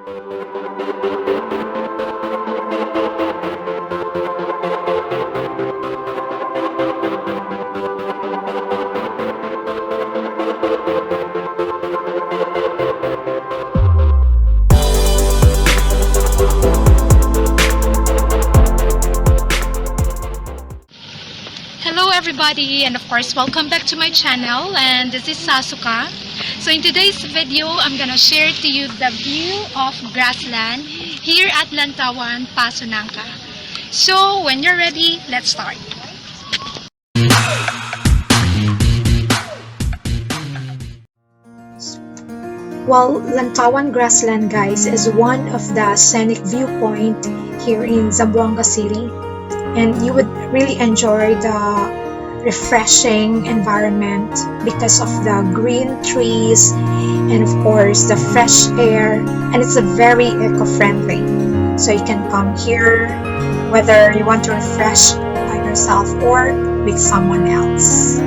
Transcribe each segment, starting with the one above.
Hello everybody, and of course welcome back to my channel, and this is Sasuka. So in today's video, I'm gonna share to you the view of grassland here at Lantawan, Pasunangka. So when you're ready, let's start. Well, Lantawan Grassland, guys, is one of the scenic viewpoint here in Zamboanga City, and you would really enjoy the refreshing environment because of the green trees and of course the fresh air, and it's a very eco-friendly. So you can come here whether you want to refresh by yourself or with someone else.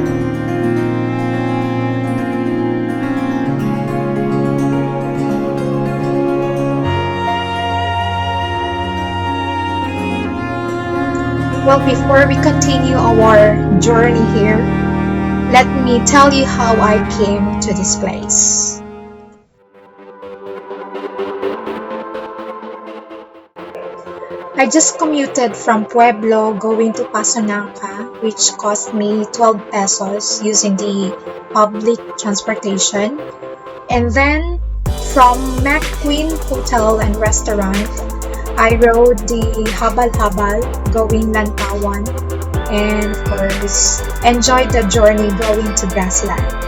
Well, before we continue our journey here, let me tell you how I came to this place. I just commuted from Pueblo going to Pasunangka, which cost me 12 pesos using the public transportation. And then from McQueen Hotel and Restaurant, I rode the habal-habal going Lantawan, and of course enjoyed the journey going to Grassland.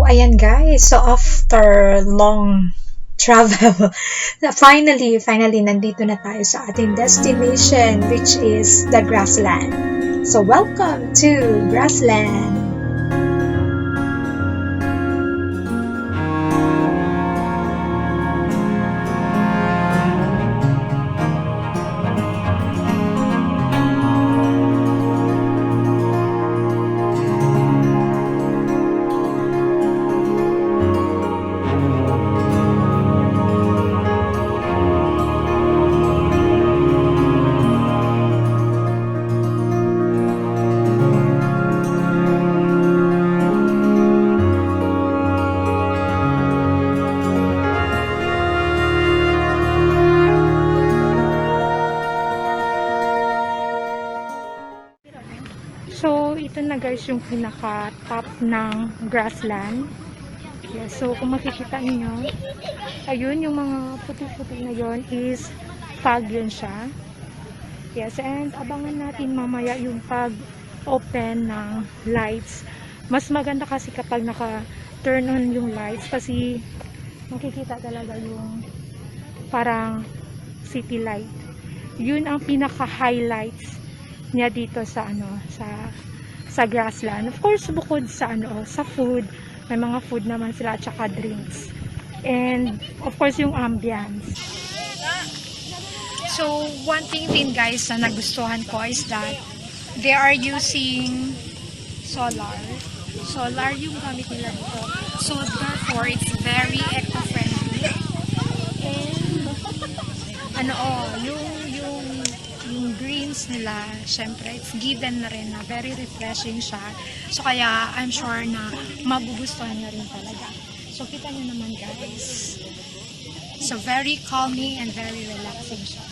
Ayan guys, so after long travel, finally, nandito na tayo sa ating destination, which is the Grassland. So welcome to Grassland! So, ito na guys yung pinaka-top ng grassland. Yeah, so, kung makikita niyo, ayun, yung mga puti-puti na yon is fog yun siya. Yes, and abangan natin mamaya yung pag-open ng lights. Mas maganda kasi kapag naka-turn on yung lights kasi makikita talaga yung parang city light. Yun ang pinaka-highlights niya dito sa sa grassland. Of course, bukod sa sa food, may mga food naman sila at saka drinks. And of course, yung ambience. So, one thing din guys na nagustuhan ko is that they are using solar. Solar yung gamit nila dito. So, therefore, it's very eco-friendly. And, yung greens nila, syempre, it's given na rin na very refreshing siya. So, kaya, I'm sure na magugustuhan nyo rin talaga. So, kita nyo naman guys. So, very calming and very relaxing siya.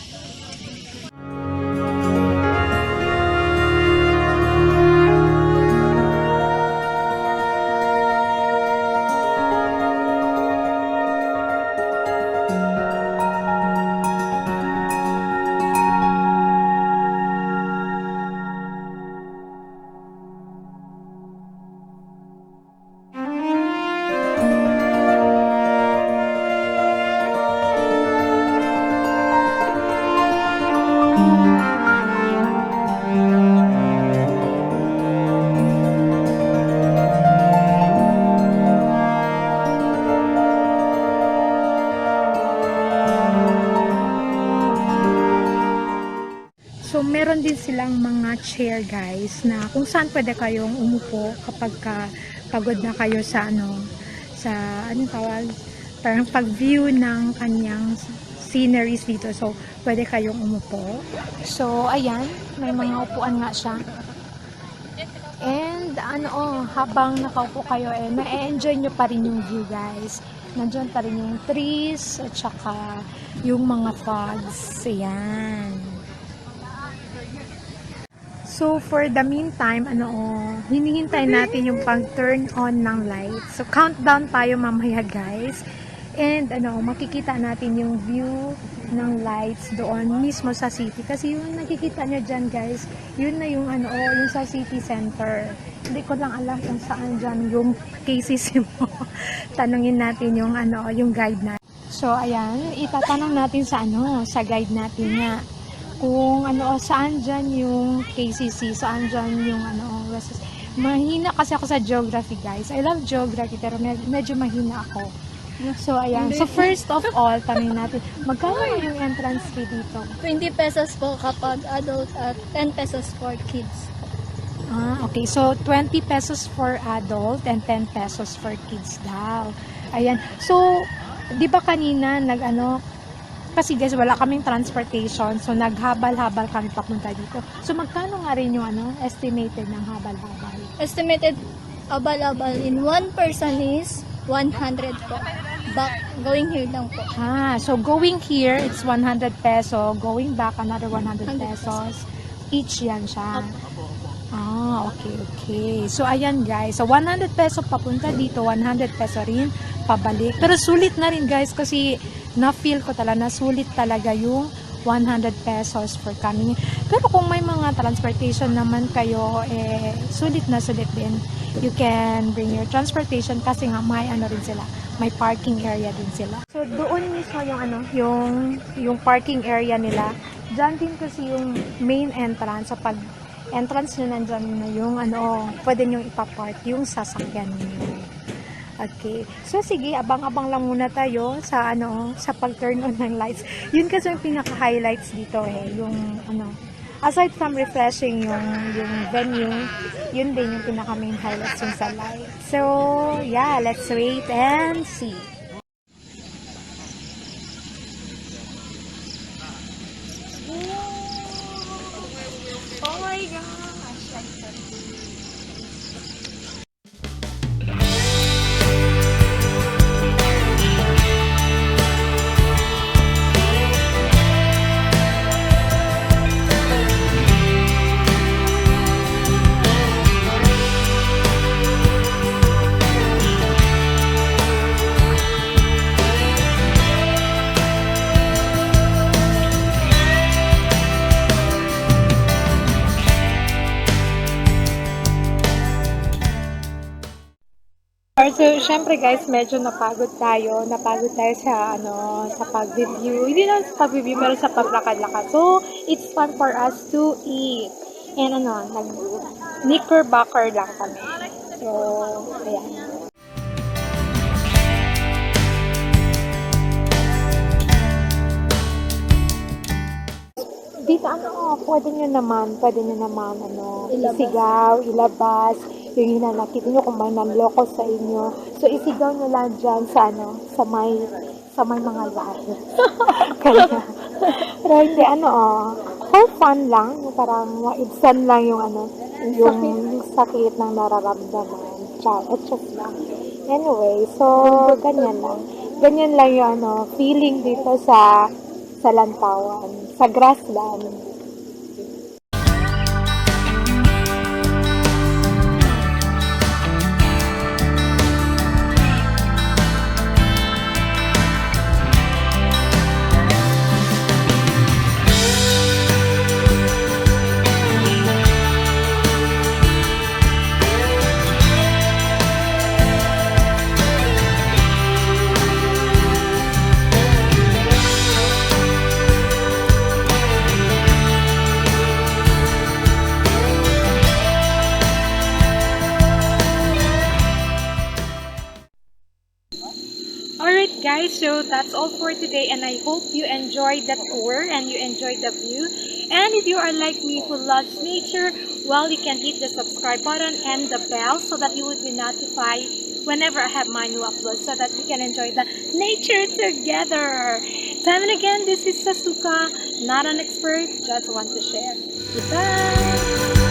So, meron din silang mga chair guys na kung saan pwede kayong umupo kapag pagod na kayo sa anong tawag, parang pag-view ng kanyang sceneries dito. So, pwede kayong umupo. So, ayan, may mga upuan nga siya. And, habang nakaupo kayo, na-enjoy nyo pa rin yung view guys. Nandiyan pa rin yung trees at saka yung mga fogs. Ayan. So, for the meantime, hinihintay natin yung pag-turn on ng lights. So, countdown tayo mamaya, guys. And, makikita natin yung view ng lights doon mismo sa city. Kasi yung nakikita nyo dyan, guys, yun na yung, yung sa city center. Hindi ko lang alam kung saan dyan yung KCC mo. Tanungin natin yung, yung guide natin. So, ayan, itatanong natin sa guide natin nga. Kung saan dyan yung KCC, saan dyan yung mahina kasi ako sa geography guys. I love geography pero medyo mahina ako. So ayan, so first of all, tanongin natin, magkano yung entrance fee dito? 20 pesos po kapag adult at 10 pesos for kids. Okay, so 20 pesos for adult and 10 pesos for kids daw. Ayan, so di ba kanina kasi guys, wala kaming transportation. So, naghabal-habal kami papunta dito. So, magkano nga rin yung estimated ng habal-habal? Estimated abal-abal in one person is 100 po. Back, going here lang po. So going here, it's 100 peso. Going back, another 100 pesos. Each yan siya. Okay. So, ayan guys. So, 100 peso papunta dito, 100 peso rin pabalik. Pero sulit na rin guys kasi na-feel ko talaga, sulit talaga yung 100 pesos for coming. Pero kung may mga transportation naman kayo, sulit na sulit din. You can bring your transportation kasi nga may rin sila. May parking area din sila. So, doon mismo yung parking area nila. Diyan din kasi yung main entrance. So, pag entrance nyo nandyan na yung pwede nyo ipapark yung sasakyan nyo. Okay. So, sige, abang-abang lang muna tayo sa sa pag-turn on ng lights. Yun kasi yung pinaka-highlights dito yung aside from refreshing yung venue, yun din yung pinaka-main highlights yung sa lights. So, yeah, let's wait and see. Oh my gosh! So, syempre guys, medyo napagod tayo. Napagod tayo sa, sa pag-review. Hindi na sa pag-review, pero sa paglakad-lakad. So, it's fun for us to eat. And knickerbocker lang kami. So, ayan. Dito, pwede nyo naman, isigaw, ilabas, yung hinanakit nyo kung may nanloko sa inyo. So, isigaw nyo lang dyan sa, sa may mga lahi. Kaya, pero hindi, for fun lang, yung parang maibsan lang yung, yung sakit ng nararamdaman. Just lang. Anyway, so, ganyan lang. Ganyan lang yung, feeling dito sa Lantawan, sa grassland. Alright guys, so that's all for today, and I hope you enjoyed the tour and you enjoyed the view. And if you are like me who loves nature, well, you can hit the subscribe button and the bell so that you would be notified whenever I have my new uploads, so that we can enjoy the nature together. Time and again, this is Sasuka, not an expert, just want to share. Goodbye!